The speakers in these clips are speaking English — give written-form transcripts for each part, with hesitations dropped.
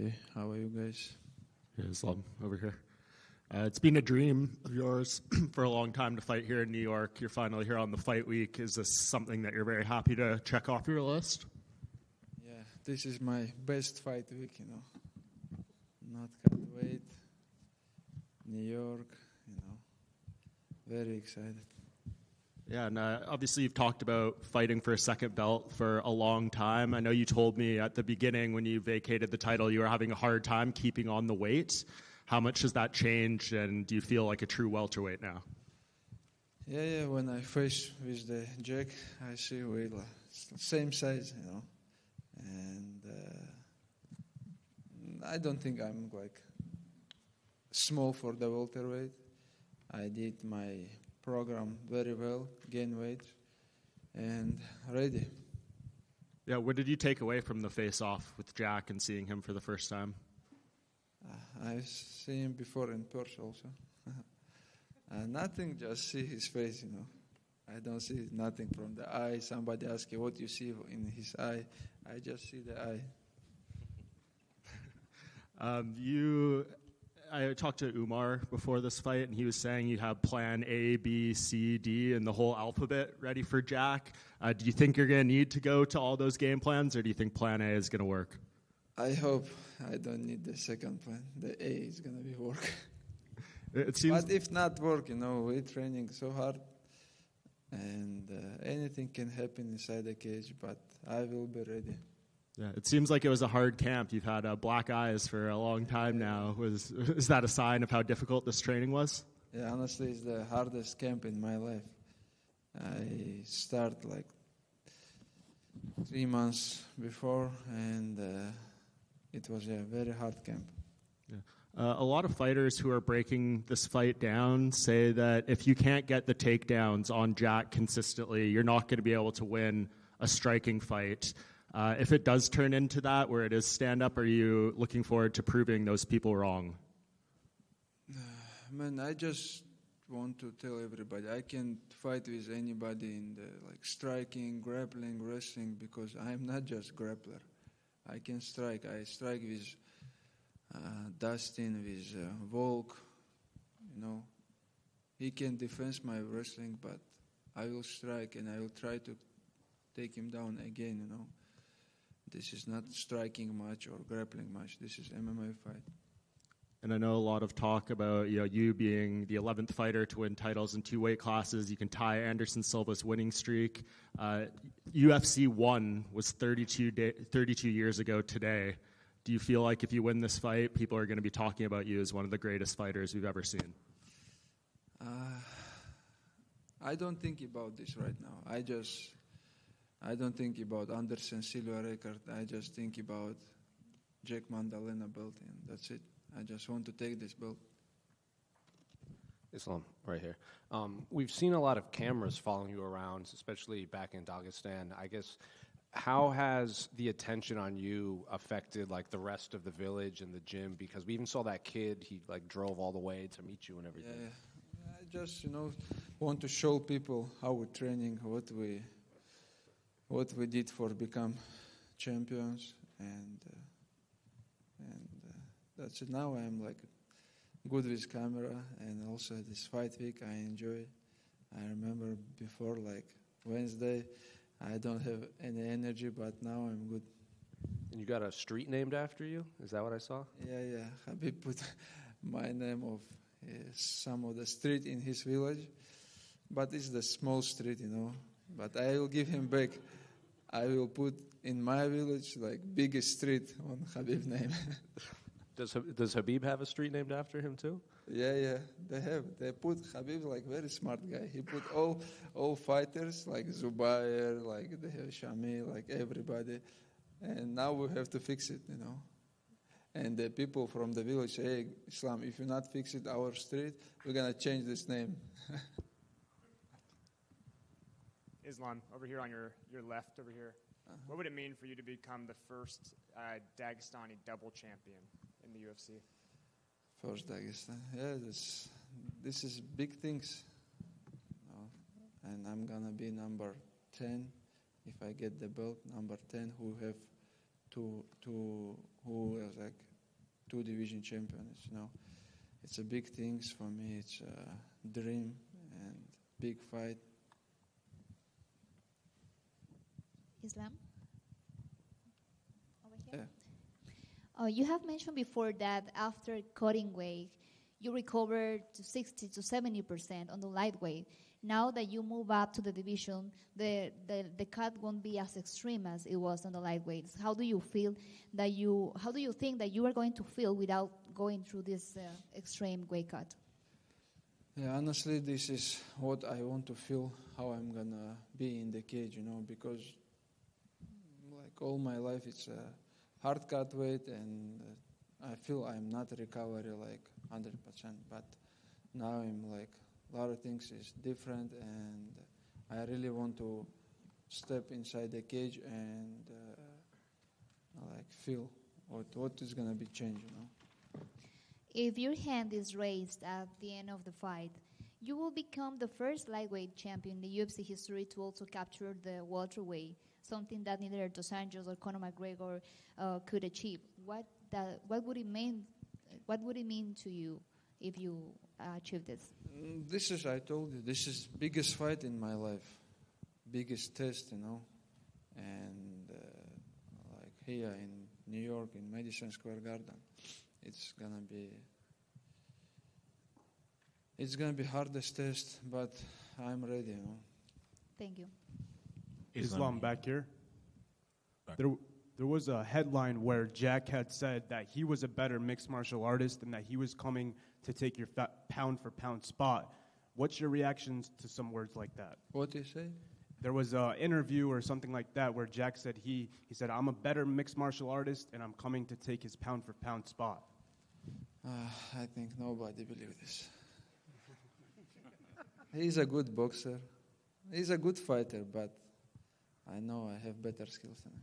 Hey, how are you guys? Yeah, Islam over here. It's been a dream of yours for a long time to fight here in New York. You're finally here on the fight week. Is this something that you're very happy to check off your list? Yeah, this is my best fight week, Not can't wait. New York, Very excited. Yeah, and obviously you've talked about fighting for a second belt for a long time. I know you told me at the beginning when you vacated the title you were having a hard time keeping on the weight. How much has that changed, and do you feel like a true welterweight now? Yeah. When I face with the Jack, I see we same size, And I don't think I'm small for the welterweight. I did my program very well, gain weight, and ready. Yeah, what did you take away from the face-off with Jack and seeing him for the first time? I've seen him before in Perth also. Nothing, just see his face, I don't see nothing from the eye. Somebody asks you what you see in his eye. I just see the eye. I talked to Umar before this fight, and he was saying you have plan A, B, C, D, and the whole alphabet ready for Jack. Do you think you're going to need to go to all those game plans, or do you think plan A is going to work? I hope I don't need the second plan. The A is going to be work. It seems, but if not work, we're training so hard, and anything can happen inside the cage, but I will be ready. Yeah, it seems like it was a hard camp. You've had black eyes for a long time now. Is that a sign of how difficult this training was? Yeah, honestly, it's the hardest camp in my life. I start 3 months before, and it was a very hard camp. Yeah. A lot of fighters who are breaking this fight down say that if you can't get the takedowns on Jack consistently, you're not going to be able to win a striking fight. If it does turn into that, where it is stand-up, are you looking forward to proving those people wrong? Man, I just want to tell everybody I can fight with anybody in the striking, grappling, wrestling, because I'm not just grappler. I can strike. I strike with Dustin, with Volk. He can defend my wrestling, but I will strike and I will try to take him down again. This is not striking match or grappling match. This is MMA fight. And I know a lot of talk about you being the 11th fighter to win titles in 2 weight classes. You can tie Anderson Silva's winning streak. UFC 1 was 32 years ago today. Do you feel like if you win this fight, people are going to be talking about you as one of the greatest fighters we've ever seen? I don't think about this right now. I don't think about Anderson Silva record. I just think about Jack Mandalena belt, and that's it. I just want to take this belt. Islam, right here. We've seen a lot of cameras following you around, especially back in Dagestan. I guess, how has the attention on you affected the rest of the village and the gym? Because we even saw that kid, he drove all the way to meet you and everything. Yeah. I just, want to show people how we're training, what we did for become champions, and that's it. Now I'm good with camera, and also this fight week I enjoy. I remember before Wednesday, I don't have any energy, but now I'm good. And you got a street named after you? Is that what I saw? Yeah. Habib put my name of some of the street in his village, but it's the small street, But I will give him back. I will put in my village biggest street on Habib's name. Does Habib have a street named after him too? Yeah, they have. They put Habib very smart guy. He put all fighters Zubair, they have Shami, everybody, and now we have to fix it, And the people from the village say, "Hey, Islam, if you not fix it our street, we're gonna change this name." Islam, over here on your left over here. What would it mean for you to become the first Dagestani double champion in the UFC? First Dagestan. Yeah, this is big things. And I'm going to be number 10 if I get the belt. Number 10 who have who is 2 division champions. You know, it's a big things for me. It's a dream and big fight. Islam? Over here? Yeah. You have mentioned before that after cutting weight, you recovered to 60 to 70% on the lightweight. Now that you move up to the division, the cut won't be as extreme as it was on the lightweights. How do you think that you are going to feel without going through this extreme weight cut? Yeah, honestly, this is what I want to feel, how I'm gonna be in the cage, you know, because like all my life it's a hard cut weight, and I feel I'm not recovery like 100%, but now I'm like a lot of things is different, and I really want to step inside the cage and like feel what is gonna be changed, you know. If your hand is raised at the end of the fight, you will become the first lightweight champion in the UFC history to also capture the welterweight, something that neither Dos Anjos or Conor McGregor could achieve. What would it mean? What would it mean to you if you achieve this? This is, I told you, this is biggest fight in my life, biggest test, you know, and like here in New York in Madison Square Garden, it's gonna be hardest test, but I'm ready, you know. Thank you. Islam back here. There was a headline where Jack had said that he was a better mixed martial artist and that he was coming to take your pound-for-pound spot. What's your reactions to some words like that? What do you say? There was an interview or something like that where Jack said he said, I'm a better mixed martial artist and I'm coming to take his pound-for-pound spot. I think nobody believes this. He's a good boxer. He's a good fighter, but I know I have better skills than him.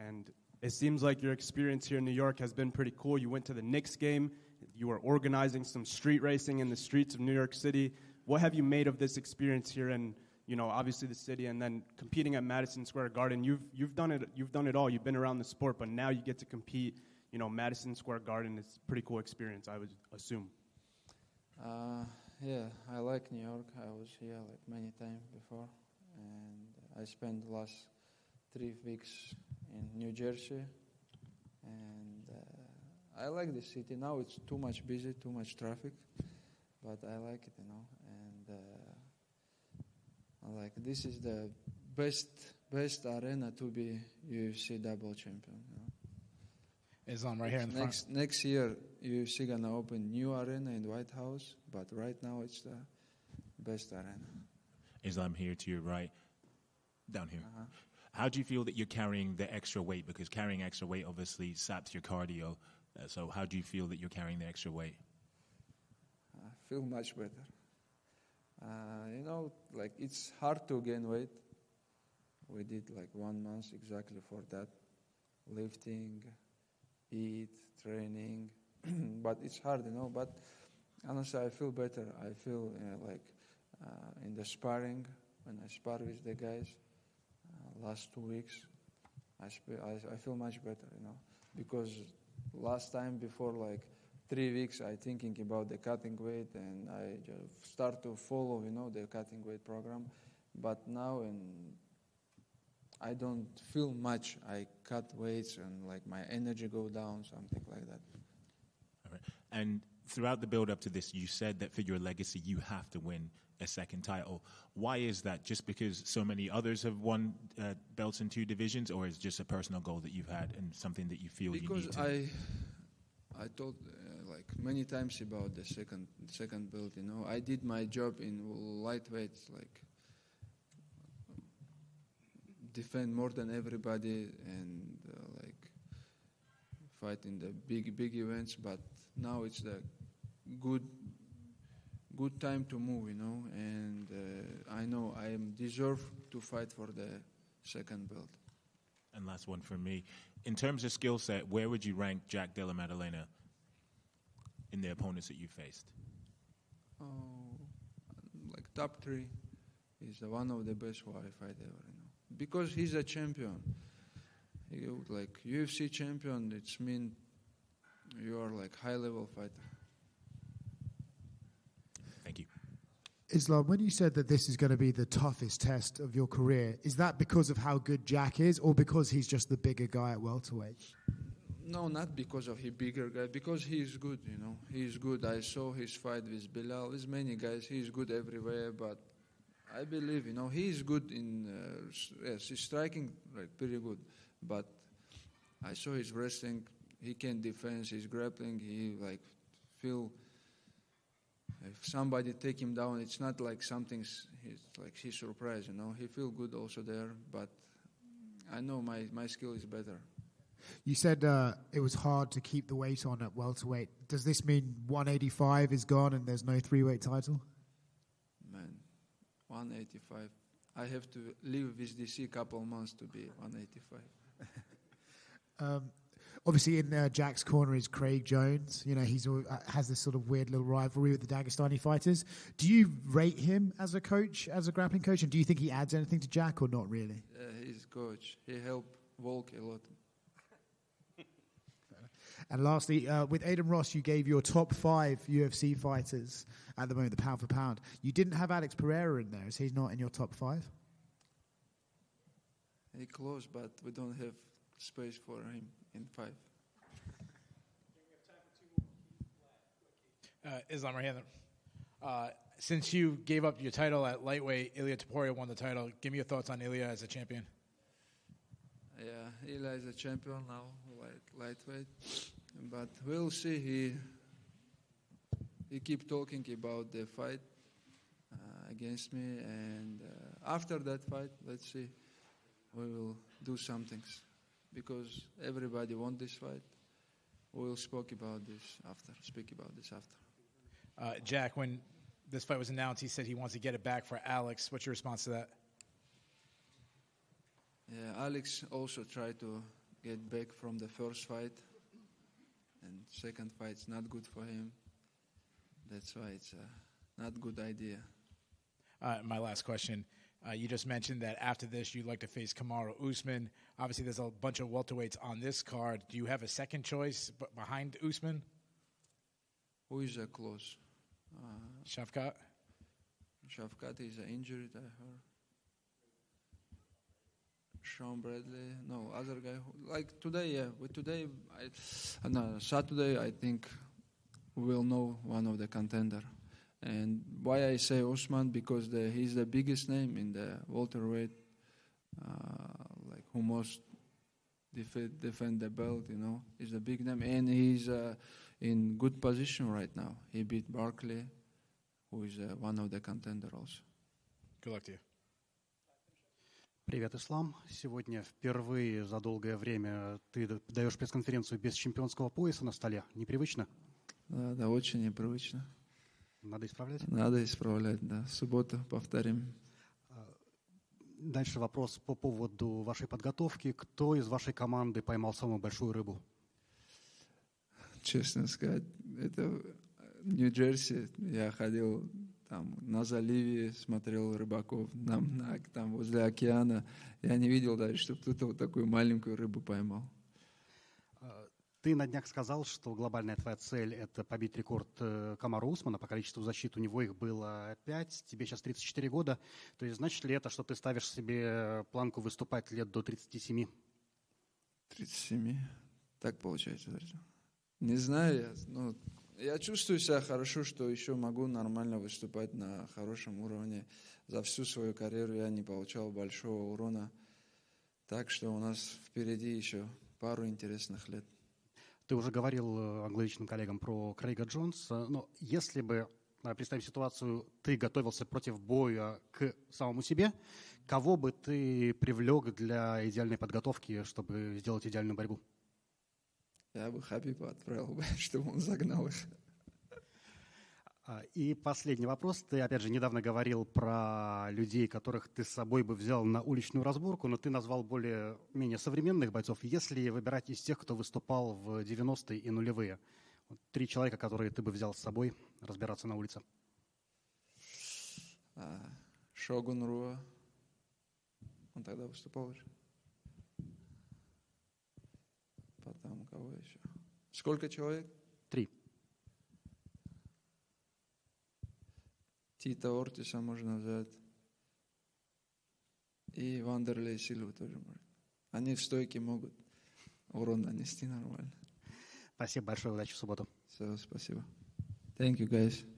And it seems like your experience here in New York has been pretty cool. You went to the Knicks game. You were organizing some street racing in the streets of New York City. What have you made of this experience here in, you know, obviously the city, and then competing at Madison Square Garden? You've done it all. You've been around the sport, but now you get to compete. You know, Madison Square Garden is a pretty cool experience, I would assume. Yeah, I like New York. I was here like many times before, and I spent the last 3 weeks in New Jersey, and I like the city. Now it's too much busy, too much traffic, but I like it, you know, and I like this is the best arena to be UFC double champion, you know. Islam right here in the front. Next year, UFC gonna open new arena in White House, but right now it's the best arena. Islam here to your right, down here. Uh-huh. How do you feel that you're carrying the extra weight? Because carrying extra weight obviously saps your cardio. So how do you feel that you're carrying the extra weight? I feel much better. You know, like it's hard to gain weight. We did like 1 month exactly for that, lifting, eat, training, but it's hard, you know. But honestly, I feel better. I feel like in the sparring, when I spar with the guys, last 2 weeks, I feel much better, you know, because last time before like 3 weeks, I thinking about the cutting weight, and I just start to follow, you know, the cutting weight program. But now, I don't feel much. I cut weights and like my energy go down, something like that. All right. And throughout the build up to this, you said that for your legacy, you have to win a second title. Why is that? Just because so many others have won belts in 2 divisions, or is it just a personal goal that you've had and something that you feel you need to? Because I told like many times about the second belt, you know. I did my job in lightweights, like defend more than everybody and like fight in the big events, but now it's the good time to move, you know, and I know I am deserve to fight for the second belt. And last one for me. In terms of skill set, where would you rank Jack Della Maddalena in the opponents that you faced? Oh, like top 3. He's one of the best who I fight ever, you know, because he's a champion. Like UFC champion, it's mean you are like high-level fighter. Thank you. Islam, when you said that this is going to be the toughest test of your career, is that because of how good Jack is, or because he's just the bigger guy at welterweight? No, not because of he bigger guy, because he is good, you know. He is good. I saw his fight with Bilal, with many guys. He is good everywhere, but I believe, you know, he is good in, yes, he's striking like pretty good. But I saw his wrestling. He can defend, his grappling. He like feel, if somebody take him down, it's not like something's, he's surprised, you know. He feel good also there, but I know my skill is better. You said it was hard to keep the weight on at welterweight. Does this mean 185 is gone and there's no three-weight title? Man, 185. I have to live with DC a couple months to be 185. Obviously, in Jack's corner is Craig Jones. You know, he's has this sort of weird little rivalry with the Dagestani fighters. Do you rate him as a coach, as a grappling coach, and do you think he adds anything to Jack or not really? He's coach. He helped Volk a lot. And lastly, with Adem Ross, you gave your top 5 UFC fighters at the moment, the pound for pound. You didn't have Alex Pereira in there. Is he not in your top 5? He close, but we don't have space for him in 5. Islam, right here. Since you gave up your title at lightweight, Ilia Topuria won the title. Give me your thoughts on Ilia as a champion. Yeah, Eli is a champion now, lightweight. But we'll see. He keep talking about the fight against me, and after that fight, let's see. We will do some things because everybody want this fight. We will speak about this after. Jack, when this fight was announced, he said he wants to get it back for Alex. What's your response to that? Yeah, Alex also tried to get back from the first fight, and second fight's not good for him. That's why it's not a good idea. My last question. You just mentioned that after this, you'd like to face Kamaru Usman. Obviously, there's a bunch of welterweights on this card. Do you have a second choice behind Usman? Who is close? Shavkat? Shavkat is injured, I heard. Sean Bradley, no, other guy. Like today, yeah. But today, Saturday, I think we will know one of the contender. And why I say Usman, because he's the biggest name in the welterweight, like who most defend the belt, you know. He's a big name, and he's in good position right now. He beat Barkley, who is one of the contender also. Good luck to you. Привет, Ислам. Сегодня впервые за долгое время ты даешь пресс-конференцию без чемпионского пояса на столе. Непривычно? Да, очень непривычно. Надо исправлять? Надо исправлять, да. Субботу повторим. Дальше вопрос по поводу вашей подготовки. Кто из вашей команды поймал самую большую рыбу? Честно сказать, это в Нью-Джерси. Я ходил там на заливе, смотрел рыбаков там возле океана. Я не видел даже, чтобы кто-то вот такую маленькую рыбу поймал. Ты на днях сказал, что глобальная твоя цель – это побить рекорд Камару Усмана. По количеству защит у него их было 5, тебе сейчас 34 года. То есть значит ли это, что ты ставишь себе планку выступать лет до 37? 37? Так получается. Не знаю, я чувствую себя хорошо, что еще могу нормально выступать на хорошем уровне. За всю свою карьеру я не получал большого урона. Так что у нас впереди еще пару интересных лет. Ты уже говорил англоязычным коллегам про Крейга Джонса, но если бы, представим ситуацию, ты готовился против боя к самому себе, кого бы ты привлек для идеальной подготовки, чтобы сделать идеальную борьбу? Я бы Хабиба отправил, чтобы он загнал их. И последний вопрос. Ты, опять же, недавно говорил про людей, которых ты с собой бы взял на уличную разборку, но ты назвал более-менее современных бойцов. Если выбирать из тех, кто выступал в 90-е и нулевые, 3 человека, которые ты бы взял с собой разбираться на улице. Шогун Руа. Он тогда выступал уже. Потом кого еще? Сколько человек? 3. Тита Ортиса можно взять. И Вандерлей Силву тоже можно. Они в стойке могут урон нанести нормально. Спасибо большое, удачи в субботу. Все, спасибо. Thank you, guys.